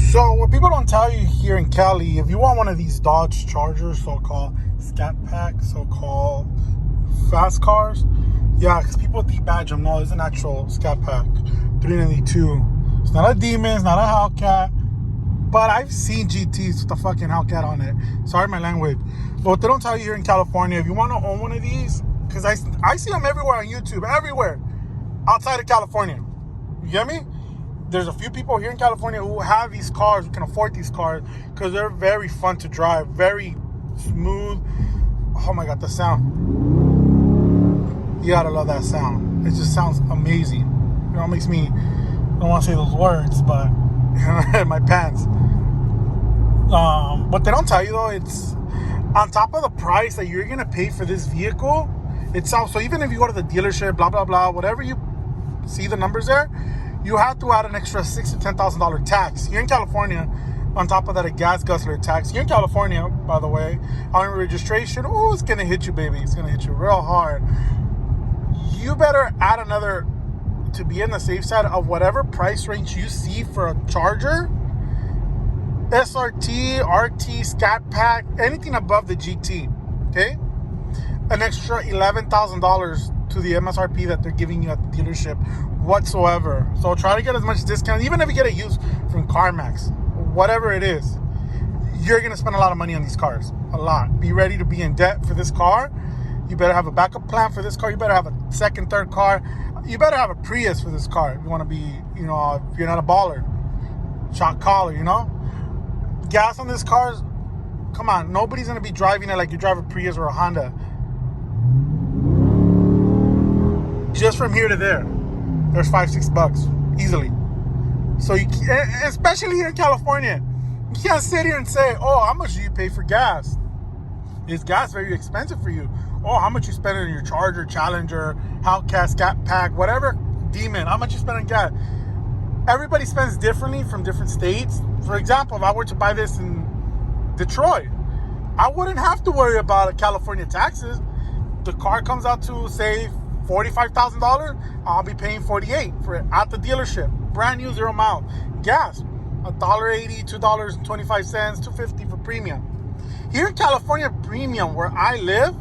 So what people don't tell you here in Cali, if you want one of these Dodge Chargers, so-called Scatpack, so-called fast cars, yeah, because people debadge them. No, it's an actual Scatpack 392. It's not a Demon, it's not a Hellcat, but I've seen GTs with the fucking Hellcat on it. Sorry my language. But what they don't tell you here in California, if you want to own one of these, because I see them everywhere on YouTube, everywhere outside of California. You get me? There's a few people here in California who have these cars, who can afford these cars, because they're very fun to drive, very smooth. Oh my God, the sound. You gotta love that sound. It just sounds amazing. You know, it makes me, I don't want to say those words, but my pants. What they don't tell you though, it's on top of the price that you're gonna pay for this vehicle itself. So even if you go to the dealership, blah, blah, blah, whatever you see the numbers there, you have to add an extra $6,000 to $10,000 tax. Here in California, on top of that, a gas guzzler tax. Here in California, by the way, on registration, oh, it's going to hit you, baby. It's going to hit you real hard. You better add another, to be in the safe side of whatever price range you see for a Charger, SRT, RT, Scatpack, anything above the GT, okay? An extra $11,000 to the MSRP that they're giving you at the dealership whatsoever. So try to get as much discount, even if you get it used from CarMax, whatever it is. You're gonna spend a lot of money on these cars, a lot. Be ready to be in debt for this car. You better have a backup plan for this car. You better have a second, third car. You better have a Prius for this car if you want to be, you know, if you're not a baller, shot caller, you know. Gas on this car, come on, nobody's gonna be driving it like you drive a Prius or a Honda. Just from here to there, there's $5-6 easily. So you, especially here in California, you can't sit here and say, "Oh, how much do you pay for gas? Is gas very expensive for you? Oh, how much you spend on your Charger, Challenger, Hellcat, Scatpack, whatever, Demon? How much you spend on gas?" Everybody spends differently from different states. For example, if I were to buy this in Detroit, I wouldn't have to worry about California taxes. The car comes out to, say, $45,000, I'll be paying $48,000 for it at the dealership. Brand new, 0 mile. Gas, $1.80, $2.25, $2.50 for premium. Here in California, premium, where I live,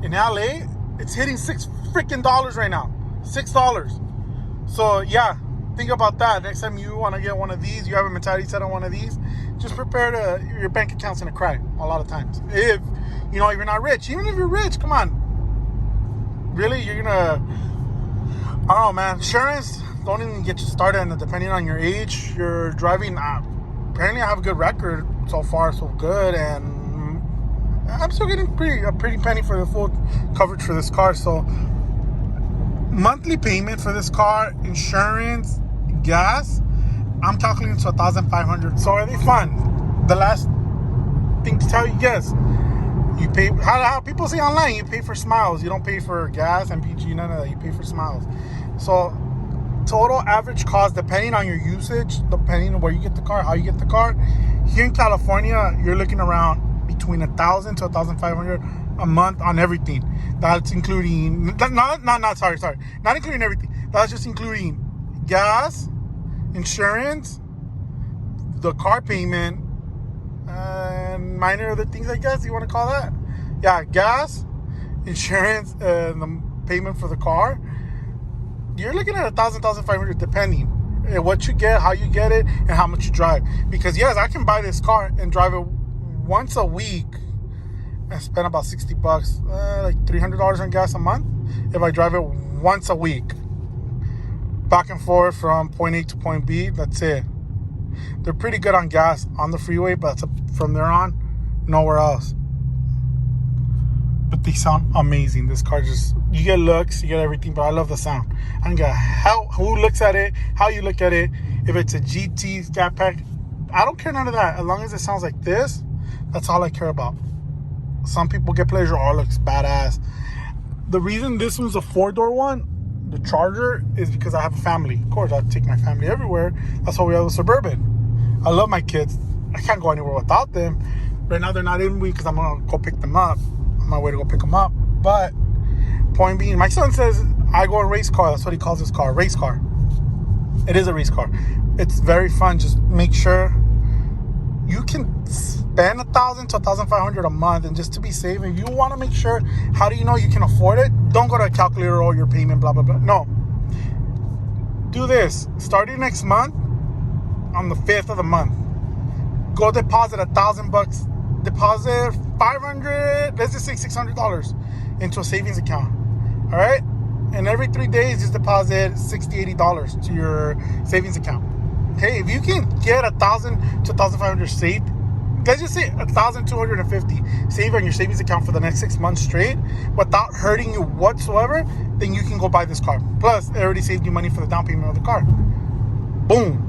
in LA, it's hitting $6 freaking right now. $6. So yeah, think about that. Next time you want to get one of these, you have a mentality set on one of these, just prepare to, your bank account's gonna cry a lot of times. If, you know, if you're not rich. Even if you're rich, come on. Really, you're gonna, I don't know, man. Insurance, don't even get you started. And depending on your age, you're driving. Apparently, I have a good record so far, so good, and I'm still getting a pretty penny for the full coverage for this car. So, monthly payment for this car, insurance, gas, I'm calculating to $1,500. So, are they fun? The last thing to tell you, yes. You pay, how people say online, you pay for smiles. You don't pay for gas, MPG, none of that. You pay for smiles. So, total average cost, depending on your usage, depending on where you get the car, how you get the car. Here in California, you're looking around between $1,000 to $1,500 a month on everything. That's including, not including everything. That's just including gas, insurance, the car payment, and minor other things, I guess you want to call that. Yeah, gas, insurance, and the payment for the car. You're looking at $1,000, depending on what you get, how you get it, and how much you drive. Because yes, I can buy this car and drive it once a week and spend about $60, like $300 on gas a month. If I drive it once a week, back and forth from point A to point B, that's it. They're pretty good on gas on the freeway, but from there on, nowhere else. But they sound amazing. This car just, you get looks, you get everything, but I love the sound. I don't care who looks at it, how you look at it. If it's a GT, Scatpack, I don't care none of that. As long as it sounds like this, that's all I care about. Some people get pleasure, oh, it looks badass. The reason this one's a 4-door one, the Charger, is because I have a family. Of course, I take my family everywhere. That's why we have a Suburban. I love my kids. I can't go anywhere without them. Right now, they're not in me because I'm going to go pick them up. On my way to go pick them up. But point being, my son says I go in race car. That's what he calls his car, race car. It is a race car. It's very fun. Just make sure you can spend $1,000 to $1,500 a month, and just to be safe, if you want to make sure, how do you know you can afford it? Don't go to a calculator or your payment, blah blah blah. No, do this. Starting next month, on the 5th of the month, go deposit $1,000. Deposit 500. Let's just say $600 into a savings account. All right, and every 3 days, just deposit $60, $80 to your savings account. Okay, if you can get $1,000 to $1,500 saved, let's just say $1,250 saved on your savings account for the next 6 months straight, without hurting you whatsoever, then you can go buy this car. Plus, it already saved you money for the down payment of the car. Boom.